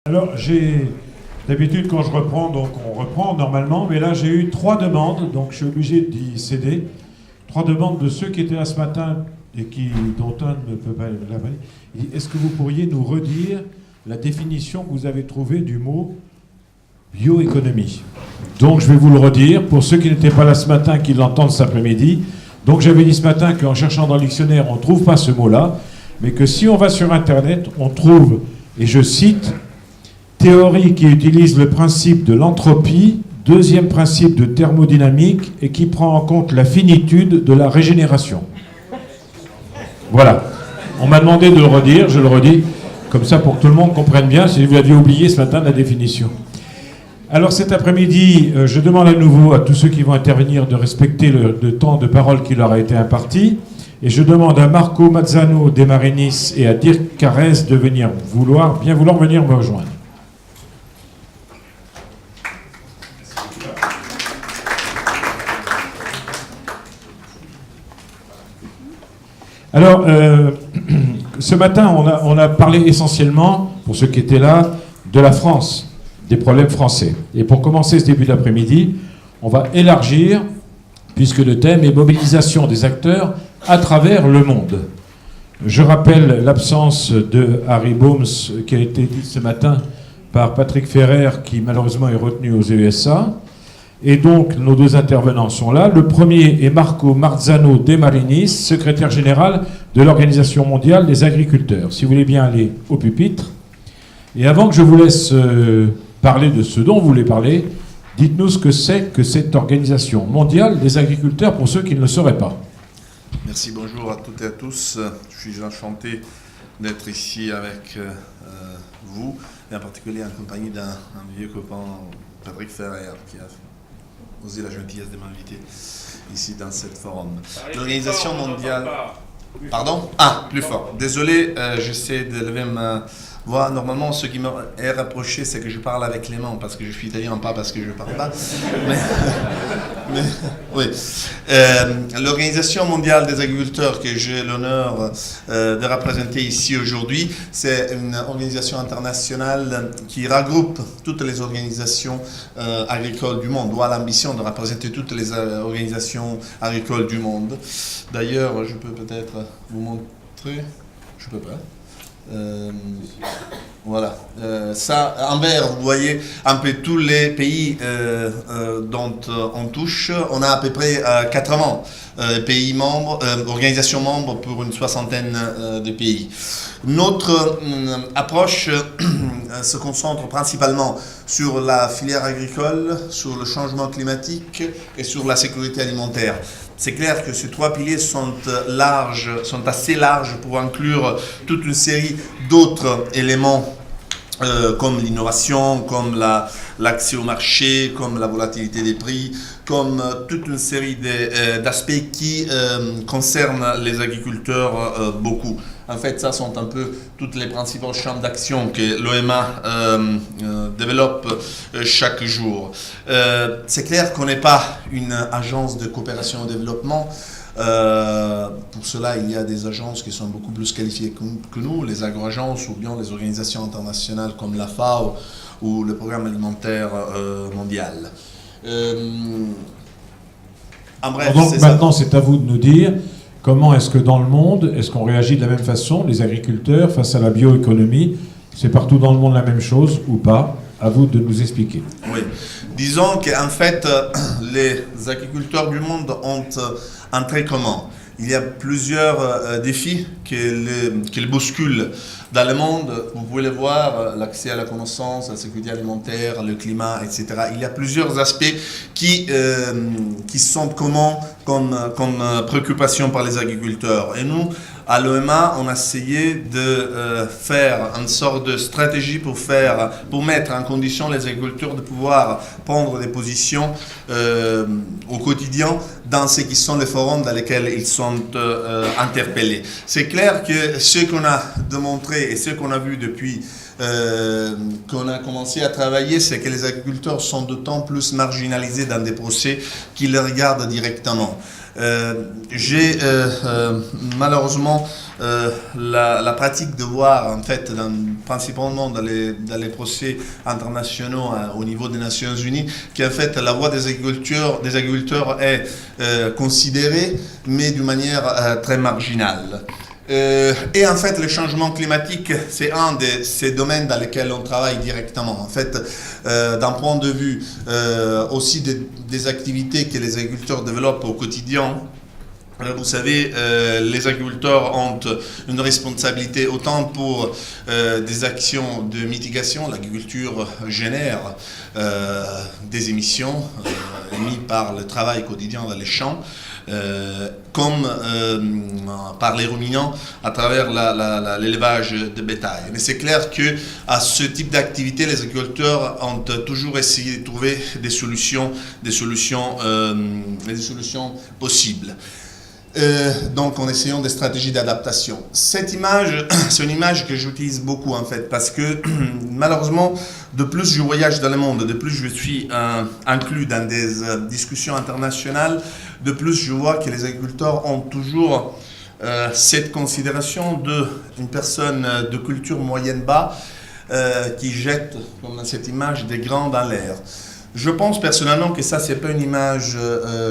Alors, d'habitude, quand je reprends, donc on reprend normalement, mais là, j'ai eu 3 demandes, donc je suis obligé d'y céder. 3 demandes de ceux qui étaient là ce matin et dont un ne peut pas l'avaler. Est-ce que vous pourriez nous redire la définition que vous avez trouvée du mot bioéconomie? Donc, je vais vous le redire, pour ceux qui n'étaient pas là ce matin, qui l'entendent cet après-midi. Donc, j'avais dit ce matin qu'en cherchant dans le dictionnaire, on ne trouve pas ce mot-là, mais que si on va sur Internet, on trouve, et je cite, théorie qui utilise le principe de l'entropie, deuxième principe de thermodynamique, et qui prend en compte la finitude de la régénération. Voilà. On m'a demandé de le redire, je le redis, comme ça pour que tout le monde comprenne bien, si vous aviez oublié ce matin la définition. Alors cet après-midi, je demande à nouveau à tous ceux qui vont intervenir de respecter le temps de parole qui leur a été imparti. Et je demande à Marco Mazzano de Marinis et à Dirk Carrez de bien vouloir venir me rejoindre. Alors, ce matin, on a parlé essentiellement, pour ceux qui étaient là, de la France, des problèmes français. Et pour commencer ce début d'après-midi, on va élargir, puisque le thème est mobilisation des acteurs à travers le monde. Je rappelle l'absence de Harry Bohms, qui a été dit ce matin par Patrick Ferrer, qui malheureusement est retenu aux USA. Et donc, nos 2 intervenants sont là. Le premier est Marco Marzano de Marinis, secrétaire général de l'Organisation mondiale des agriculteurs. Si vous voulez bien aller au pupitre. Et avant que je vous laisse parler de ce dont vous voulez parler, dites-nous ce que c'est que cette Organisation mondiale des agriculteurs pour ceux qui ne le sauraient pas. Merci, bonjour à toutes et à tous. Je suis enchanté d'être ici avec vous, et en particulier en compagnie d'un vieux copain, Patrick Ferrer, qui a osé la gentillesse de m'inviter ici dans cette forum. L'Organisation mondiale... Pardon? Ah, plus fort. Désolé, j'essaie de lever ma voix. Normalement, ce qui m'est reproché, c'est que je parle avec les mains, parce que je suis italien, pas parce que je ne parle pas. Mais oui. L'Organisation mondiale des agriculteurs, que j'ai l'honneur de représenter ici aujourd'hui, c'est une organisation internationale qui regroupe toutes les organisations agricoles du monde, ou a l'ambition de représenter toutes les organisations agricoles du monde. D'ailleurs, je peux peut-être vous montrer. Je peux pas. Voilà. Ça, en vert, vous voyez un peu tous les pays dont on touche. On a à peu près 80 pays membres, organisations membres pour une soixantaine de pays. Notre approche se concentre principalement sur la filière agricole, sur le changement climatique et sur la sécurité alimentaire. C'est clair que ces 3 piliers sont assez larges pour inclure toute une série d'autres éléments comme l'innovation, comme l'accès au marché, comme la volatilité des prix, comme toute une série d'aspects qui concernent les agriculteurs beaucoup. En fait, ça sont un peu tous les principaux champs d'action que l'OMA développe chaque jour. C'est clair qu'on n'est pas une agence de coopération au développement. Pour cela, il y a des agences qui sont beaucoup plus qualifiées que nous, les agro-agences ou bien les organisations internationales comme la FAO ou le Programme alimentaire mondial. En bref, donc maintenant, c'est à vous de nous dire comment est-ce que dans le monde, est-ce qu'on réagit de la même façon, les agriculteurs, face à la bioéconomie? C'est partout dans le monde la même chose ou pas? À vous de nous expliquer. Oui. Disons qu'en fait, les agriculteurs du monde ont un trait commun. Il y a plusieurs défis qui les bousculent dans le monde. Vous pouvez le voir, l'accès à la connaissance, la sécurité alimentaire, le climat, etc. Il y a plusieurs aspects qui sont communs comme préoccupation par les agriculteurs. Et nous, à l'OMA, on a essayé de faire une sorte de stratégie pour mettre en condition les agriculteurs de pouvoir prendre des positions au quotidien dans ce qui sont les forums dans lesquels ils sont interpellés. C'est clair que ce qu'on a démontré et ce qu'on a vu depuis qu'on a commencé à travailler, c'est que les agriculteurs sont d'autant plus marginalisés dans des procès qui les regardent directement. J'ai malheureusement la pratique de voir, en fait, principalement dans les procès internationaux au niveau des Nations Unies, qu'en fait la voix des agriculteurs est considérée, mais d'une manière très marginale. Et en fait, le changement climatique, c'est un de ces domaines dans lesquels on travaille directement. En fait, d'un point de vue aussi des activités que les agriculteurs développent au quotidien, vous savez, les agriculteurs ont une responsabilité autant pour des actions de mitigation. L'agriculture génère des émissions émises par le travail quotidien dans les champs, comme par les ruminants à travers l'élevage de bétail. Mais c'est clair que à ce type d'activité, les agriculteurs ont toujours essayé de trouver des solutions possibles. Donc en essayant des stratégies d'adaptation. Cette image, c'est une image que j'utilise beaucoup en fait, parce que malheureusement, de plus je voyage dans le monde, de plus je suis inclus dans des discussions internationales, de plus je vois que les agriculteurs ont toujours cette considération d'une personne de culture moyenne-bas qui jette, comme dans cette image, des grains dans l'air. Je pense personnellement que ça, c'est pas une image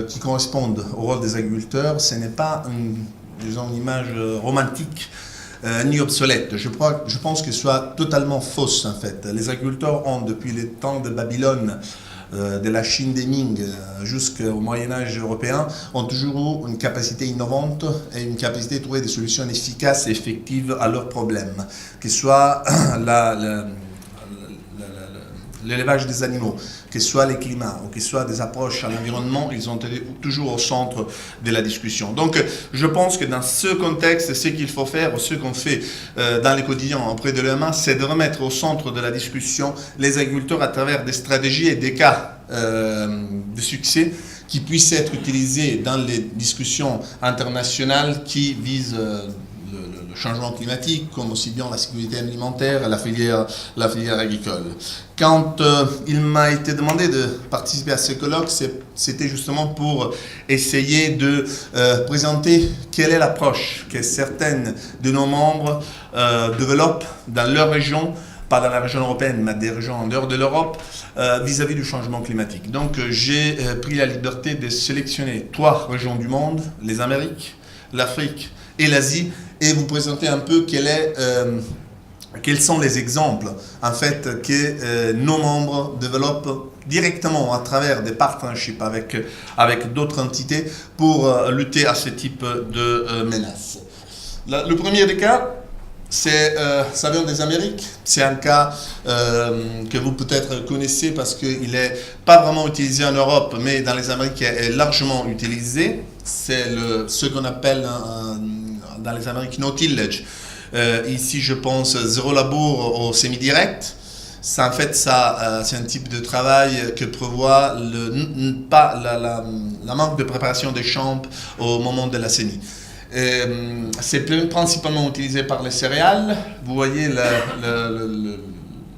qui corresponde au rôle des agriculteurs. Ce n'est pas une image romantique ni obsolète. Je pense que ce soit totalement fausse en fait. Les agriculteurs ont, depuis les temps de Babylone, de la Chine des Ming jusqu'au Moyen-Âge européen, ont toujours eu une capacité innovante et une capacité de trouver des solutions efficaces et effectives à leurs problèmes, que ce soit l'élevage des animaux, que ce soit les climats ou que ce soit des approches à l'environnement, ils ont été toujours au centre de la discussion. Donc je pense que dans ce contexte, ce qu'il faut faire, ce qu'on fait dans les quotidiens auprès de l'EMA, c'est de remettre au centre de la discussion les agriculteurs à travers des stratégies et des cas de succès qui puissent être utilisés dans les discussions internationales qui visent le changement climatique, comme aussi bien la sécurité alimentaire et la filière agricole. Quand il m'a été demandé de participer à ce colloque, c'était justement pour essayer de présenter quelle est l'approche que certaines de nos membres développent dans leur région, pas dans la région européenne, mais des régions en dehors de l'Europe, vis-à-vis du changement climatique. Donc j'ai pris la liberté de sélectionner 3 régions du monde, les Amériques, l'Afrique et l'Asie, et vous présenter un peu quels sont les exemples en fait que nos membres développent directement à travers des partnerships avec d'autres entités pour lutter à ce type de menaces. Le premier des cas, ça vient des Amériques. C'est un cas que vous peut-être connaissez parce qu'il n'est pas vraiment utilisé en Europe, mais dans les Amériques, il est largement utilisé. C'est ce qu'on appelle dans les Amériques no tillage. Ici, je pense zéro labour au semi-direct. C'est en fait ça, c'est un type de travail que prévoit la manque de préparation des champs au moment de la semis. C'est principalement utilisé par les céréales. Vous voyez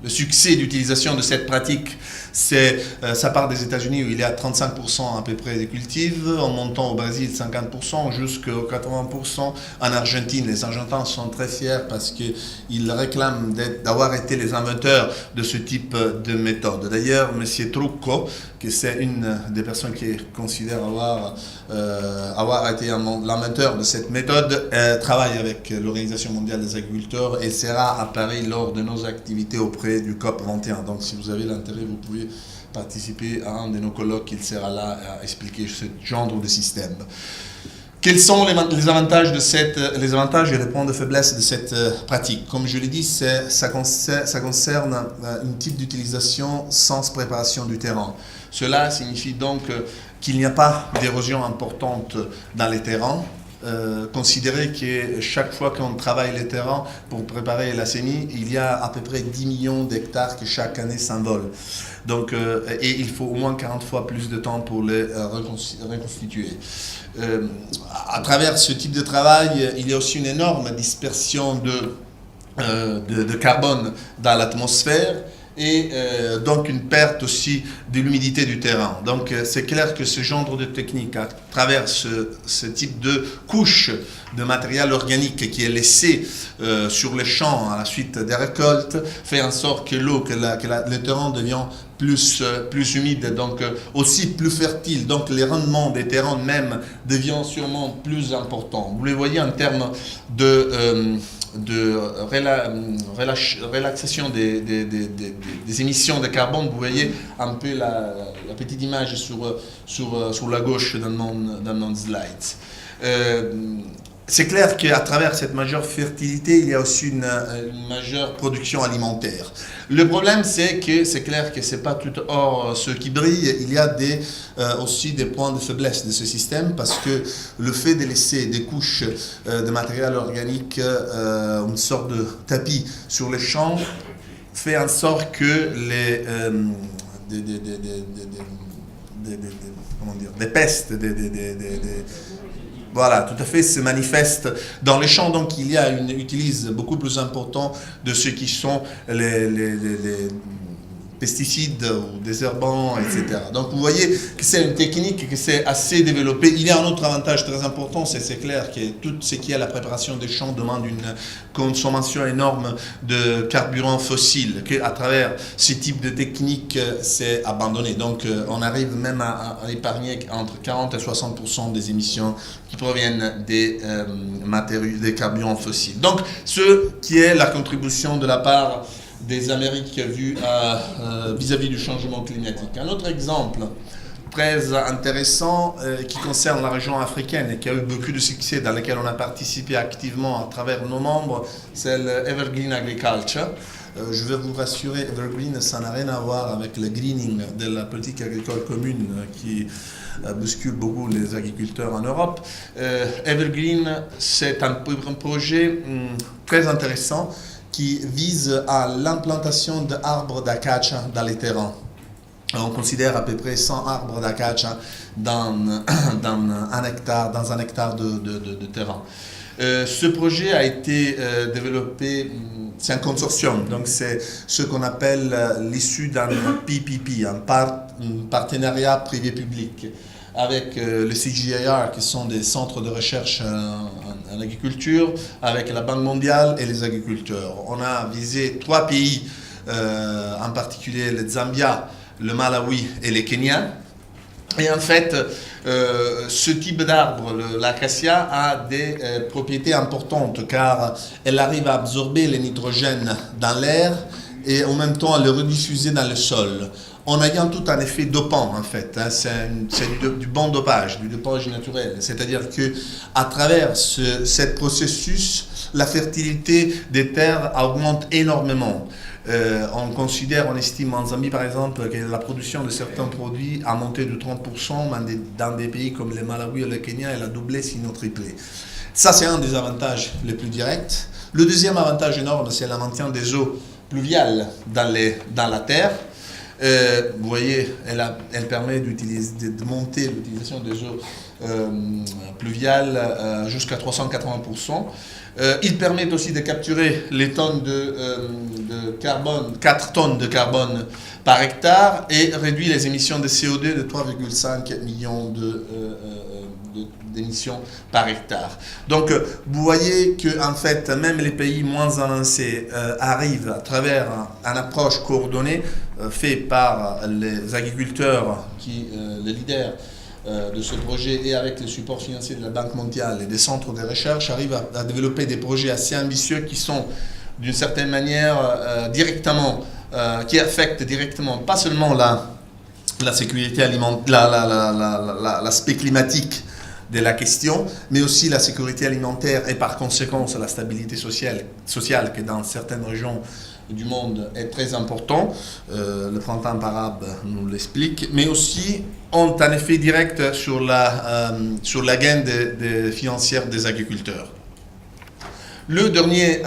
le succès d'utilisation de cette pratique, ça part des États-Unis où il est à 35% à peu près des cultives, en montant au Brésil 50% jusqu'à 80% en Argentine. Les Argentins sont très fiers parce qu'ils réclament d'avoir été les inventeurs de ce type de méthode. D'ailleurs, M. Trucco, que c'est une des personnes qui considère avoir été l'inventeur de cette méthode, travaille avec l'Organisation mondiale des agriculteurs et sera à Paris lors de nos activités auprès du COP 21. Donc si vous avez l'intérêt, vous pouvez participer à un de nos colloques, il sera là à expliquer ce genre de système. Quels sont les avantages les avantages et les points de faiblesse de cette pratique? Comme je l'ai dit, ça concerne un type d'utilisation sans préparation du terrain. Cela signifie donc qu'il n'y a pas d'érosion importante dans les terrains. Considérez que chaque fois qu'on travaille les terrains pour préparer la semis, il y a à peu près 10 millions d'hectares qui chaque année s'envolent. Donc, et il faut au moins 40 fois plus de temps pour les reconstituer. À travers ce type de travail, il y a aussi une énorme dispersion de carbone dans l'atmosphère et donc une perte aussi de l'humidité du terrain. Donc c'est clair que ce genre de technique, à travers ce type de couche de matériel organique qui est laissé sur les champs à la suite des récoltes, fait en sorte que l'eau, le terrain devient plus humide, donc aussi plus fertile. Donc les rendements des terrains même deviennent sûrement plus importants. Vous le voyez en termes de relaxation des émissions de carbone. Vous voyez un peu la petite image sur la gauche dans mon slide. C'est clair qu'à travers cette majeure fertilité, il y a aussi une majeure production alimentaire. Le problème, c'est clair que ce n'est pas tout or ce qui brille. Il y a aussi des points de faiblesse de ce système, parce que le fait de laisser des couches de matériel organique, une sorte de tapis sur les champs, fait en sorte que des pestes, voilà, tout à fait, se manifeste dans les champs. Donc il y a une utilise beaucoup plus important de ce qui sont les pesticides ou désherbants, etc. Donc vous voyez que c'est une technique qui s'est assez développée. Il y a un autre avantage très important, c'est clair que tout ce qui est la préparation des champs demande une consommation énorme de carburants fossiles, qu'à travers ce type de technique, c'est abandonné. Donc on arrive même à épargner entre 40 et 60% des émissions qui proviennent des matériaux, des carburants fossiles. Donc ce qui est la contribution de la part des Amériques vis-à-vis du changement climatique. Un autre exemple très intéressant qui concerne la région africaine et qui a eu beaucoup de succès, dans lequel on a participé activement à travers nos membres, c'est l'Evergreen Agriculture. Je vais vous rassurer, Evergreen, ça n'a rien à voir avec le greening de la politique agricole commune qui bouscule beaucoup les agriculteurs en Europe. Evergreen, c'est un projet très intéressant qui vise à l'implantation d'arbres d'acacia dans les terrains. On considère à peu près 100 arbres d'acacia dans un hectare de terrain. Ce projet a été développé, c'est un consortium, donc c'est ce qu'on appelle l'issue d'un PPP, un partenariat privé-public, avec le CGIAR, qui sont des centres de recherche en agriculture, avec la Banque mondiale et les agriculteurs. On a visé 3 pays, en particulier le Zambia, le Malawi et le Kenya. Et en fait, ce type d'arbre, l'acacia, a des propriétés importantes, car elle arrive à absorber le nitrogène dans l'air et en même temps à le rediffuser dans le sol, en ayant tout un effet dopant, en fait. C'est du bon dopage, du dopage naturel. C'est-à-dire qu'à travers ce processus, la fertilité des terres augmente énormément. On estime en Zambie, par exemple, que la production de certains produits a monté de 30%, dans des pays comme le Malawi et le Kenya, elle a doublé, sinon triplé. Ça, c'est un des avantages les plus directs. Le deuxième avantage énorme, c'est le maintien des eaux pluviales dans la terre. Vous voyez, elle permet de monter l'utilisation des eaux pluviales jusqu'à 380%. Il permet aussi de capturer les tonnes de carbone, 4 tonnes de carbone par hectare, et réduit les émissions de CO2 de 3,5 millions d'émissions par hectare. Donc vous voyez que en fait même les pays moins avancés arrivent à travers une approche coordonnée faite par les agriculteurs les leaders de ce projet, et avec le support financier de la Banque mondiale et des centres de recherche, arrivent à développer des projets assez ambitieux qui sont d'une certaine manière qui affectent directement pas seulement la sécurité alimentaire, l'aspect climatique de la question, mais aussi la sécurité alimentaire et par conséquent la stabilité sociale qui dans certaines régions du monde est très important. Le printemps arabe nous l'explique, mais aussi ont un effet direct sur la gaine financière des agriculteurs. Le dernier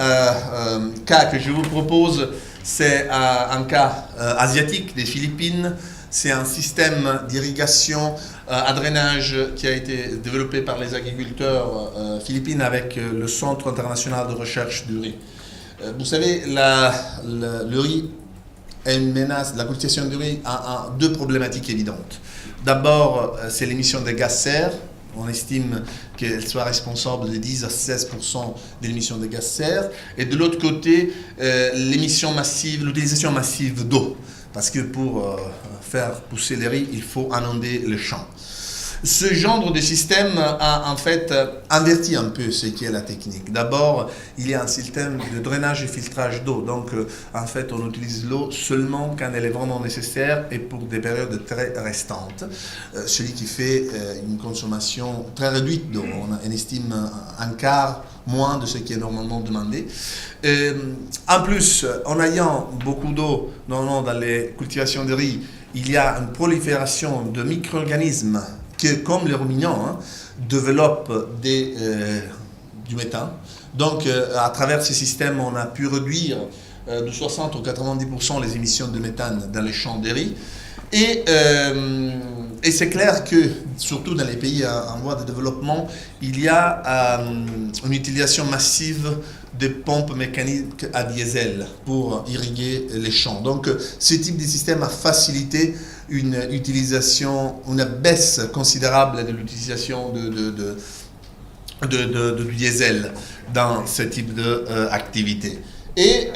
cas que je vous propose, c'est un cas asiatique des Philippines. C'est un système d'irrigation à drainage qui a été développé par les agriculteurs philippines avec le Centre international de recherche du riz. Vous savez, le riz est une menace. La cultivation de riz a deux problématiques évidentes. D'abord, c'est l'émission de gaz serre. On estime qu'elle soit responsable de 10 à 16% de l'émission de gaz serre. Et de l'autre côté, l'utilisation massive d'eau. Parce que pour faire pousser les riz, il faut inonder le champ. Ce genre de système a en fait inverti un peu ce qu'est la technique. D'abord, il y a un système de drainage et filtrage d'eau. Donc, en fait, on utilise l'eau seulement quand elle est vraiment nécessaire et pour des périodes très restantes. Celui qui fait une consommation très réduite d'eau. On estime un quart moins de ce qui est normalement demandé. En plus, en ayant beaucoup d'eau dans les cultivations de riz, il y a une prolifération de micro-organismes qui, comme les ruminants, développent du méthane. Donc, à travers ce système, on a pu réduire de 60 ou 90% les émissions de méthane dans les champs de riz. Et c'est clair que, surtout dans les pays en voie de développement, il y a une utilisation massive de pompes mécaniques à diesel pour irriguer les champs. Donc, ce type de système a facilité une baisse considérable de l'utilisation du diesel dans ce type d'activité. Et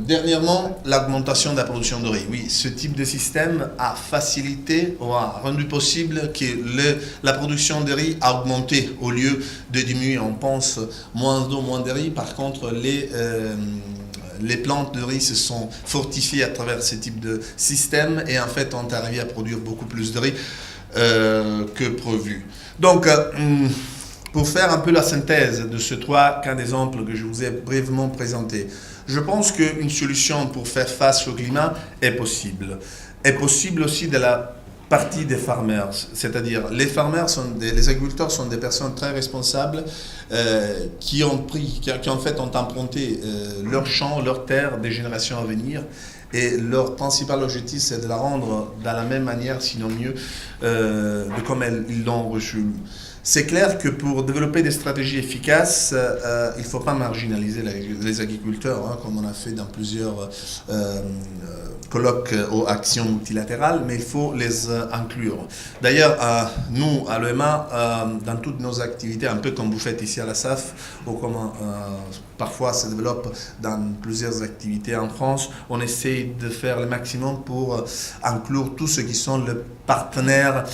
dernièrement, l'augmentation de la production de riz. Oui, ce type de système a facilité ou a rendu possible que la production de riz a augmenté au lieu de diminuer. On pense moins d'eau, moins de riz. Par contre, les plantes de riz se sont fortifiées à travers ce type de système et en fait ont arrivé à produire beaucoup plus de riz que prévu. Donc, pour faire un peu la synthèse de ces trois cas d'exemple que je vous ai brièvement présentés, je pense qu'une solution pour faire face au climat est possible. Est possible aussi de la partie des farmers, c'est-à-dire les agriculteurs sont des personnes très responsables qui en fait ont emprunté leurs champs, leurs terres des générations à venir. Et leur principal objectif, c'est de la rendre de la même manière, sinon mieux, de comme ils l'ont reçu. C'est clair que pour développer des stratégies efficaces, il ne faut pas marginaliser les agriculteurs, comme on a fait dans plusieurs colloques ou actions multilatérales, mais il faut les inclure. D'ailleurs, nous, à l'EMA, dans toutes nos activités, un peu comme vous faites ici à la SAF, ou comme parfois se développe dans plusieurs activités en France, on essaie de faire le maximum pour inclure tous ceux qui sont les partenaires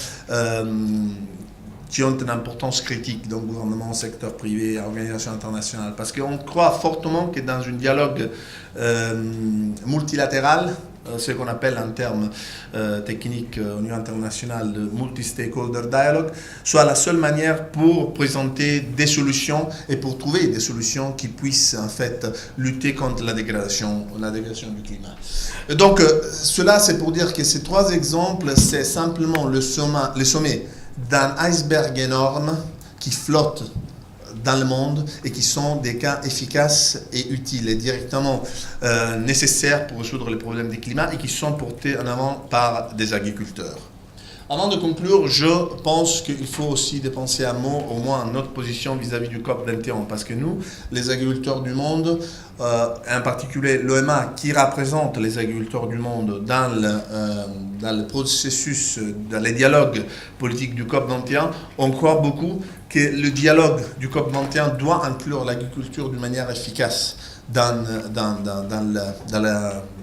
qui ont une importance critique, donc gouvernement, secteur privé, organisations internationales, parce qu'on croit fortement que dans un dialogue multilatéral, ce qu'on appelle en termes techniques au niveau international de multi-stakeholder dialogue, soit la seule manière pour présenter des solutions et pour trouver des solutions qui puissent en fait lutter contre la dégradation du climat. Et donc cela c'est pour dire que ces trois exemples, c'est simplement le sommet d'un iceberg énorme qui flotte dans le monde et qui sont des cas efficaces et utiles et directement nécessaires pour résoudre les problèmes du climat et qui sont portés en avant par des agriculteurs. Avant de conclure, je pense qu'il faut aussi dépenser un mot, au moins notre position vis-à-vis du COP21, parce que nous, les agriculteurs du monde, en particulier l'OMA, qui représente les agriculteurs du monde dans le processus, dans les dialogues politiques du COP21, on croit beaucoup que le dialogue du COP21 doit inclure l'agriculture d'une manière efficace dans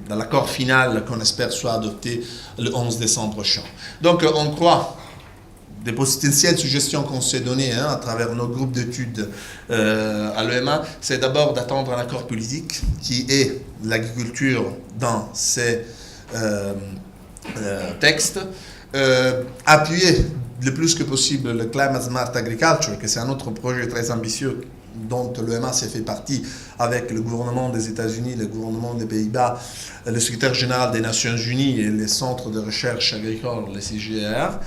l'accord final qu'on espère soit adopté le 11 décembre prochain. Donc on croit des potentielles suggestions qu'on s'est données à travers nos groupes d'études à l'EMA, c'est d'abord d'attendre un accord politique qui est l'agriculture dans ces textes, appuyer le plus que possible le Climate Smart Agriculture, que c'est un autre projet très ambitieux dont l'EMA s'est fait partie avec le gouvernement des États-Unis, le gouvernement des Pays-Bas, le secrétaire général des Nations Unies et les centres de recherche agricole, les CGR,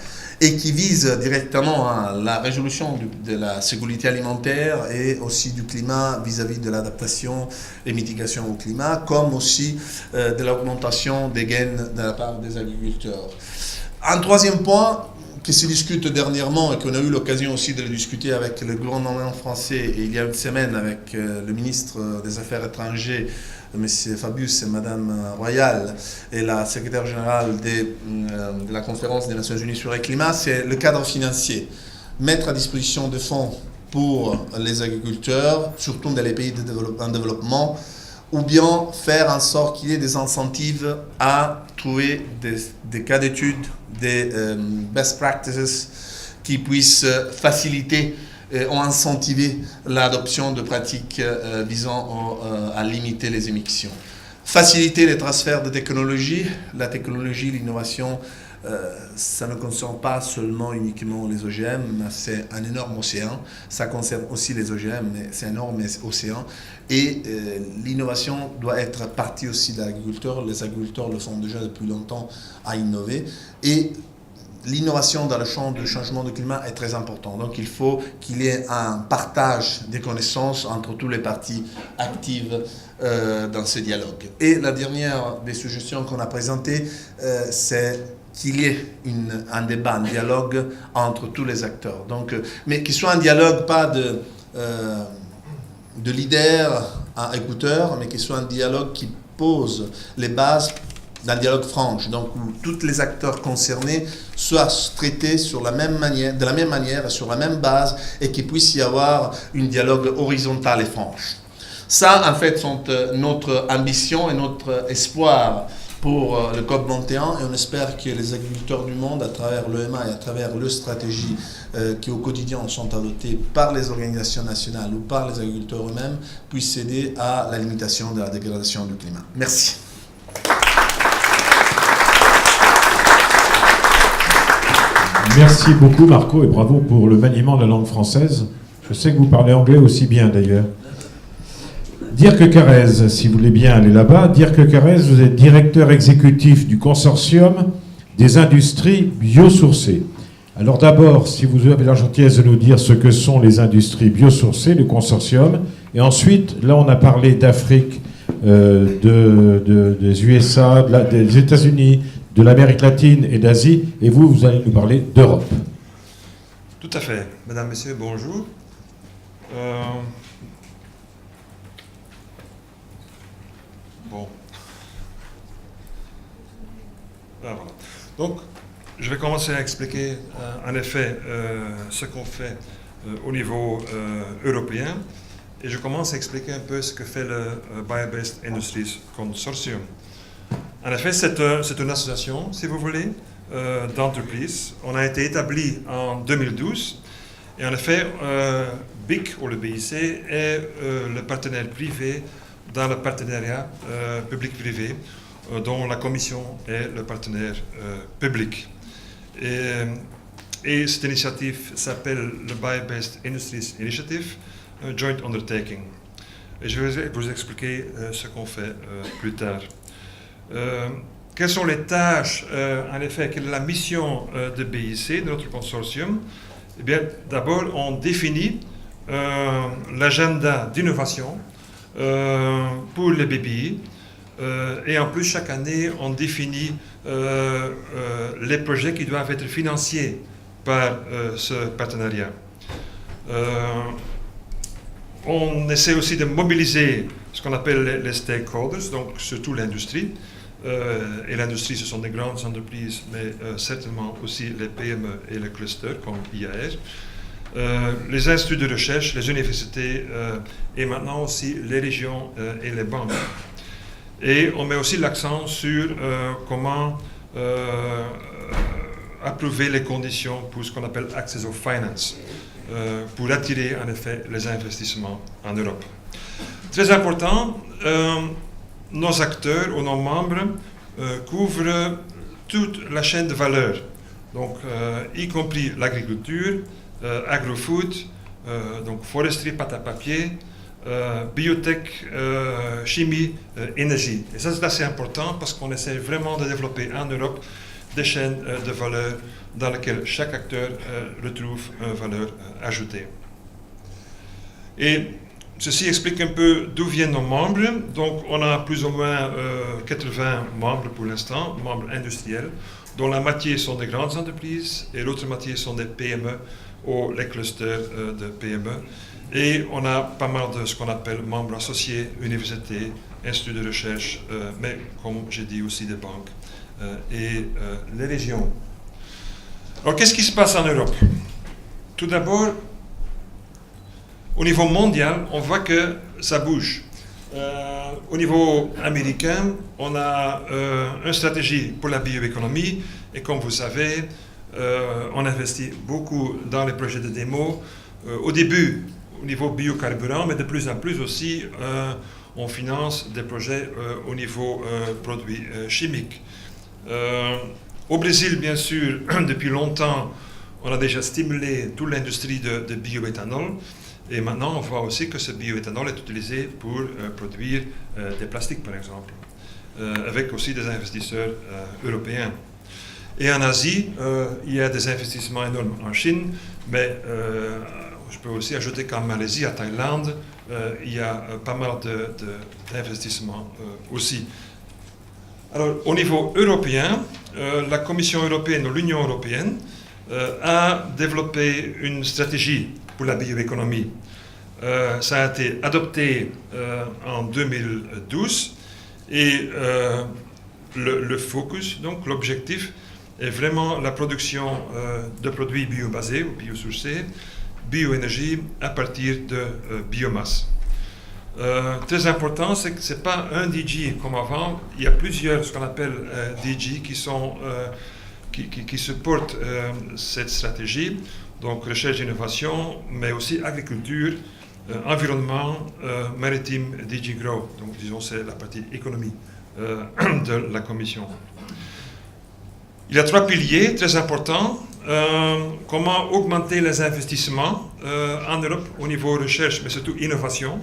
et qui vise directement à la résolution de la sécurité alimentaire et aussi du climat vis-à-vis de l'adaptation et mitigation au climat, comme aussi de l'augmentation des gains de la part des agriculteurs. Un troisième point qui se discute dernièrement et qu'on a eu l'occasion aussi de le discuter avec le gouvernement français et il y a une semaine avec le ministre des Affaires étrangères, M. Fabius et Mme Royal et la secrétaire générale de la conférence des Nations Unies sur le climat, c'est le cadre financier. Mettre à disposition des fonds pour les agriculteurs, surtout dans les pays en développement, ou bien faire en sorte qu'il y ait des incentives à trouver des cas d'études, des best practices qui puissent faciliter ou incentiver l'adoption de pratiques visant à limiter les émissions. Faciliter les transferts de technologies. La technologie, l'innovation, ça ne concerne pas seulement uniquement les OGM, mais c'est un énorme océan. Ça concerne aussi les OGM, mais c'est un énorme océan. Et l'innovation doit être partie aussi de l'agriculteur. Les agriculteurs le font déjà depuis longtemps à innover. Et l'innovation dans le champ du changement du climat est très importante. Donc il faut qu'il y ait un partage des connaissances entre tous les parties actives dans ce dialogue. Et la dernière des suggestions qu'on a présentées, c'est qu'il y ait un débat, un dialogue entre tous les acteurs. Donc, mais qu'il soit un dialogue pas de leader à écouteur, mais qu'il soit un dialogue qui pose les bases d'un dialogue franc, donc où tous les acteurs concernés soient traités de la même manière et sur la même base, et qu'il puisse y avoir un dialogue horizontal et franc. Ça, en fait, sont notre ambition et notre espoir pour le COP21, et on espère que les agriculteurs du monde, à travers l'EMA et à travers les stratégies qui au quotidien sont adoptées par les organisations nationales ou par les agriculteurs eux-mêmes, puissent aider à la limitation de la dégradation du climat. Merci. Merci beaucoup Marco et bravo pour le maniement de la langue française. Je sais que vous parlez anglais aussi bien d'ailleurs. Dirk Carrez, si vous voulez bien aller là-bas. Dirk Carrez, vous êtes directeur exécutif du consortium des industries biosourcées. Alors d'abord, si vous avez la gentillesse de nous dire ce que sont les industries biosourcées, le consortium, et ensuite, là on a parlé d'Afrique, des USA, des États-Unis, de l'Amérique latine et d'Asie, et vous allez nous parler d'Europe. Tout à fait. Mesdames, Messieurs, bonjour. Bon. Ah, voilà. Donc, je vais commencer à expliquer, en effet, ce qu'on fait au niveau européen, et je commence à expliquer un peu ce que fait le Bio-Based Industries Consortium. En effet, c'est une association, si vous voulez, d'entreprises. On a été établi en 2012. Et en effet, BIC, ou le BIC, est le partenaire privé dans le partenariat public-privé, dont la Commission est le partenaire public. Et cette initiative s'appelle le Bio-Based Industries Initiative, Joint Undertaking. Et je vais vous expliquer ce qu'on fait plus tard. Quelles sont les tâches, en effet, quelle est la mission de BIC, de notre consortium? Eh bien, d'abord, on définit l'agenda d'innovation pour les BBI, et en plus, chaque année, on définit les projets qui doivent être financés par ce partenariat. On essaie aussi de mobiliser ce qu'on appelle les stakeholders, donc surtout l'industrie. Et l'industrie, ce sont des grandes entreprises, mais certainement aussi les PME et les clusters comme IAR, les instituts de recherche, les universités et maintenant aussi les régions et les banques. Et on met aussi l'accent sur comment approuver les conditions pour ce qu'on appelle Access of Finance, pour attirer en effet les investissements en Europe. Très important, nos acteurs ou nos membres couvrent toute la chaîne de valeur, donc y compris l'agriculture, agrofood, donc foresterie, pâte à papier, biotech, chimie, énergie. Et ça c'est assez important parce qu'on essaie vraiment de développer en Europe des chaînes de valeur dans lesquelles chaque acteur retrouve une valeur ajoutée. Et ceci explique un peu d'où viennent nos membres. Donc, on a plus ou moins 80 membres pour l'instant, membres industriels, dont la moitié sont des grandes entreprises et l'autre moitié sont des PME ou les clusters de PME. Et on a pas mal de ce qu'on appelle membres associés, universités, instituts de recherche, mais comme j'ai dit aussi des banques et les régions. Alors, qu'est-ce qui se passe en Europe? Tout d'abord, au niveau mondial, on voit que ça bouge. Au niveau américain, on a une stratégie pour la bioéconomie et comme vous savez, on investit beaucoup dans les projets de démo. Au début, au niveau biocarburant, mais de plus en plus aussi, on finance des projets au niveau produits chimiques. Au Brésil, bien sûr, depuis longtemps, on a déjà stimulé toute l'industrie de bioéthanol. Et maintenant, on voit aussi que ce bioéthanol est utilisé pour produire des plastiques, par exemple, avec aussi des investisseurs européens. Et en Asie, il y a des investissements énormes en Chine, mais je peux aussi ajouter qu'en Malaisie, à Thaïlande, il y a pas mal d'investissements aussi. Alors, au niveau européen, la Commission européenne ou l'Union européenne a développé une stratégie pour la bioéconomie. Ça a été adopté en 2012 et le focus, donc l'objectif, est vraiment la production de produits biobasés ou biosourcés, bioénergie à partir de biomasse. Très important, c'est que ce n'est pas un DG comme avant, il y a plusieurs, ce qu'on appelle DG, qui supportent cette stratégie, donc recherche et innovation, mais aussi agriculture, environnement, maritime, DG Grow, donc disons c'est la partie économie de la Commission. Il y a 3 piliers très importants. Comment augmenter les investissements en Europe au niveau recherche, mais surtout innovation.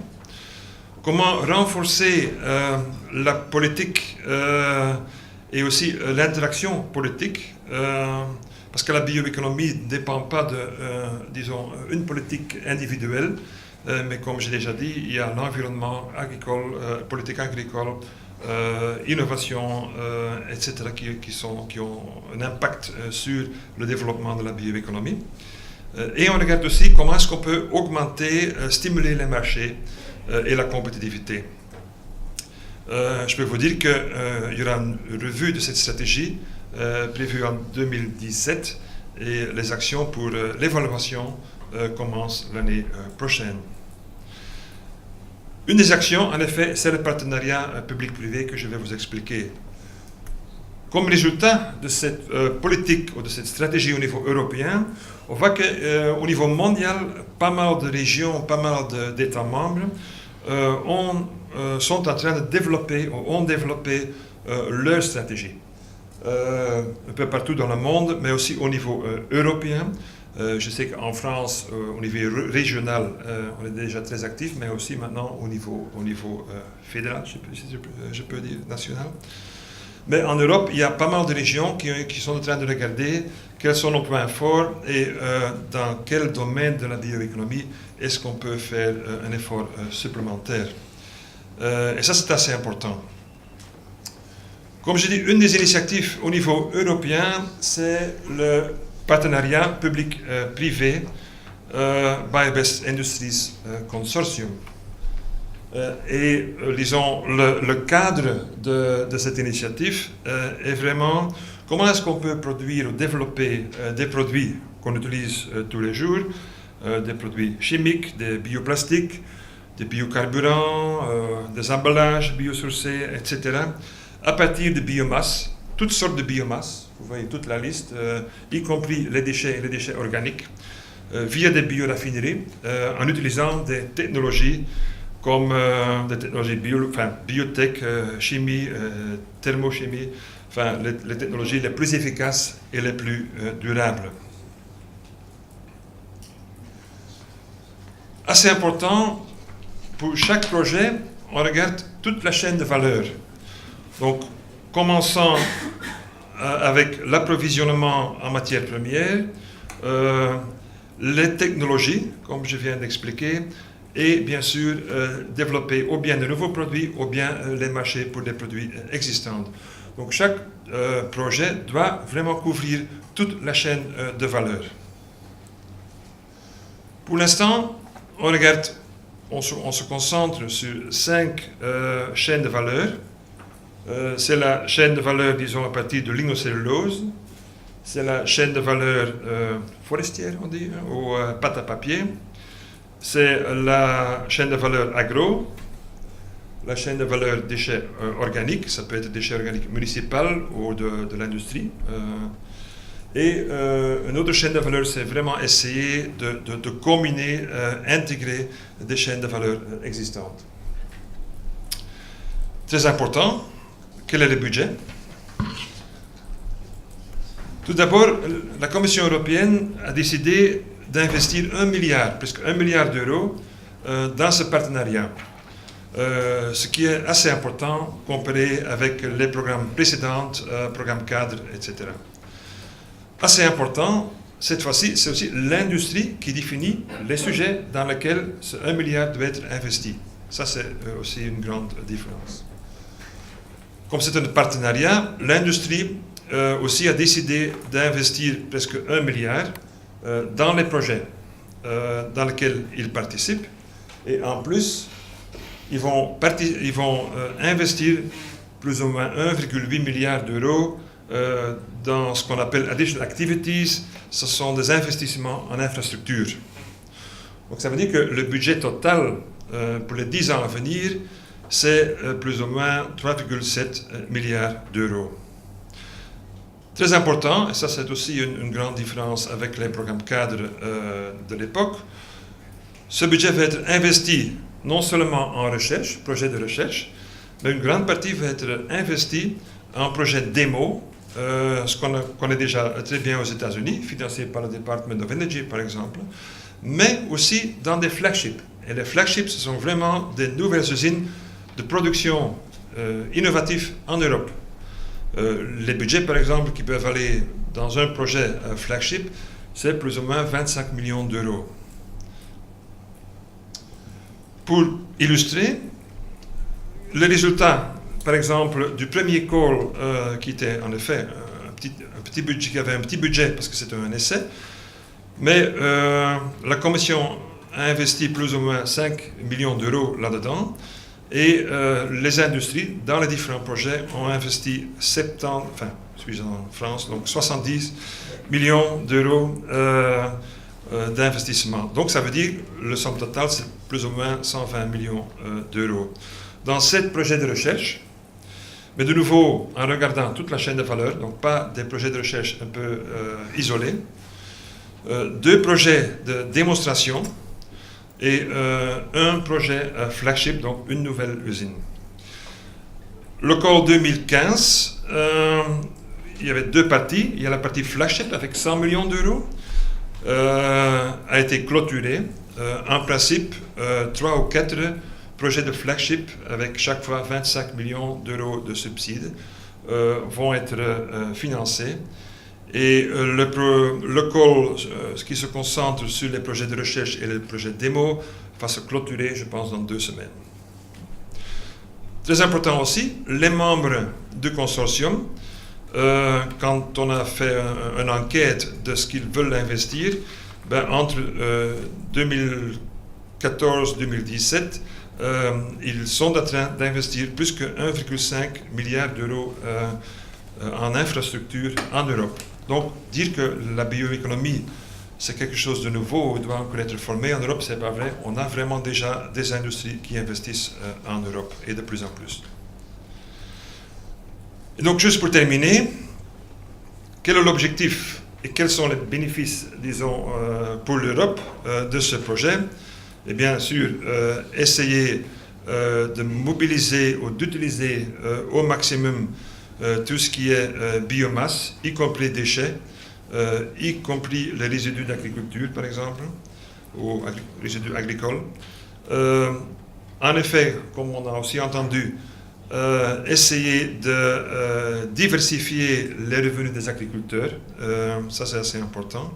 Comment renforcer la politique et aussi l'interaction politique, parce que la bioéconomie ne dépend pas de, disons, une politique individuelle, mais comme j'ai déjà dit, il y a l'environnement agricole, politique agricole, innovation, etc., qui ont un impact sur le développement de la bioéconomie. Et on regarde aussi comment est-ce qu'on peut augmenter, stimuler les marchés et la compétitivité. Je peux vous dire qu'il y aura une revue de cette stratégie prévue en 2017 et les actions pour l'évaluation commencent l'année prochaine. Une des actions, en effet, c'est le partenariat public-privé que je vais vous expliquer. Comme résultat de cette politique ou de cette stratégie au niveau européen, on voit qu'au niveau mondial, pas mal de régions, pas mal d'États membres sont en train de développer ou ont développé leur stratégie. Un peu partout dans le monde, mais aussi au niveau européen. Je sais qu'en France, au niveau régional, on est déjà très actif, mais aussi maintenant au niveau fédéral, je peux dire national. Mais en Europe, il y a pas mal de régions qui sont en train de regarder quels sont nos points forts et dans quel domaine de la bioéconomie est-ce qu'on peut faire un effort supplémentaire. Et ça, c'est assez important. Comme je dis, une des initiatives au niveau européen, c'est le partenariat public-privé Biobest Industries Consortium. Et disons, le cadre de cette initiative est vraiment comment est-ce qu'on peut produire ou développer des produits qu'on utilise tous les jours, des produits chimiques, des bioplastiques, des biocarburants, des emballages biosourcés, etc., à partir de biomasse, toutes sortes de biomasse, vous voyez toute la liste, y compris les déchets organiques, via des bioraffineries, en utilisant des technologies comme des technologies biotech, chimie, thermochimie, enfin les technologies les plus efficaces et les plus durables. Assez important, pour chaque projet, on regarde toute la chaîne de valeur. Donc, commençant avec l'approvisionnement en matières premières, les technologies, comme je viens d'expliquer, et bien sûr développer ou bien de nouveaux produits ou bien les marchés pour des produits existants. Donc chaque projet doit vraiment couvrir toute la chaîne de valeur. Pour l'instant, on se concentre sur 5 chaînes de valeur. C'est la chaîne de valeur, disons, à partir de lignocellulose. C'est la chaîne de valeur forestière, on dit, ou pâte à papier. C'est la chaîne de valeur agro, la chaîne de valeur déchets organiques, ça peut être déchets organiques municipaux ou de l'industrie. Et une autre chaîne de valeur, c'est vraiment essayer de combiner, intégrer des chaînes de valeur existantes. Très important, quel est le budget? Tout d'abord, la Commission européenne a décidé d'investir 1 milliard, presque 1 milliard d'euros dans ce partenariat. Ce qui est assez important comparé avec les programmes précédents, programmes cadres, etc. Assez important, cette fois-ci, c'est aussi l'industrie qui définit les sujets dans lesquels ce 1 milliard doit être investi. Ça, c'est aussi une grande différence. Comme c'est un partenariat, l'industrie aussi a décidé d'investir presque 1 milliard dans les projets dans lesquels ils participent. Et en plus, ils vont investir plus ou moins 1,8 milliard d'euros dans ce qu'on appelle Additional Activities. Ce sont des investissements en infrastructure. Donc ça veut dire que le budget total pour les 10 ans à venir, c'est plus ou moins 3,7 milliards d'euros. Très important, et ça c'est aussi une grande différence avec les programmes cadres de l'époque, ce budget va être investi non seulement en recherche, projet de recherche, mais une grande partie va être investie en projet démo, ce qu'on connaît déjà très bien aux États-Unis, financé par le Department of Energy par exemple, mais aussi dans des flagships. Et les flagships, ce sont vraiment des nouvelles usines de production innovatives en Europe. Les budgets, par exemple, qui peuvent aller dans un projet flagship, c'est plus ou moins 25 millions d'euros. Pour illustrer, le résultat, par exemple, du premier call, qui était en effet un petit budget, qui avait un petit budget parce que c'était un essai, mais la Commission a investi plus ou moins 5 millions d'euros là-dedans. Et les industries, dans les différents projets, ont investi 70 millions d'euros d'investissement. Donc ça veut dire que le somme total, c'est plus ou moins 120 millions d'euros. Dans 7 projets de recherche, mais de nouveau, en regardant toute la chaîne de valeur, donc pas des projets de recherche un peu isolés, 2 projets de démonstration, et un projet flagship, donc une nouvelle usine. Le call 2015, il y avait 2 parties. Il y a la partie flagship avec 100 millions d'euros, a été clôturée. En principe, 3 ou 4 projets de flagship avec chaque fois 25 millions d'euros de subsides vont être financés. Et le call, ce qui se concentre sur les projets de recherche et les projets démo, va se clôturer, je pense, dans 2 semaines. Très important aussi, les membres du consortium, quand on a fait une enquête de ce qu'ils veulent investir, entre 2014-2017, ils sont en train d'investir plus que 1,5 milliard d'euros en infrastructure en Europe. Donc, dire que la bioéconomie, c'est quelque chose de nouveau, doit encore être formé en Europe, c'est pas vrai. On a vraiment déjà des industries qui investissent en Europe, et de plus en plus. Et donc, juste pour terminer, quel est l'objectif et quels sont les bénéfices, disons, pour l'Europe de ce projet? Et bien sûr, essayer de mobiliser ou d'utiliser au maximum tout ce qui est biomasse, y compris déchets, y compris les résidus d'agriculture, par exemple, ou résidus agricoles. En effet, comme on a aussi entendu, essayer de diversifier les revenus des agriculteurs, ça c'est assez important.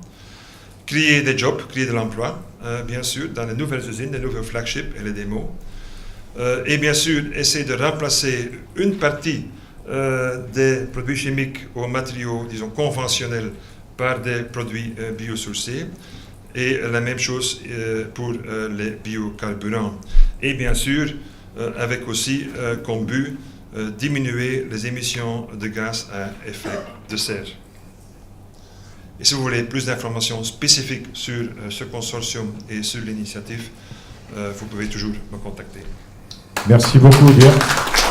créer des jobs, créer de l'emploi, bien sûr, dans les nouvelles usines, les nouveaux flagships et les démos. Et bien sûr, essayer de remplacer une partie des produits chimiques aux matériaux, disons, conventionnels par des produits biosourcés. Et la même chose pour les biocarburants. Et bien sûr, avec aussi comme but diminuer les émissions de gaz à effet de serre. Et si vous voulez plus d'informations spécifiques sur ce consortium et sur l'initiative, vous pouvez toujours me contacter. Merci beaucoup, Dirk.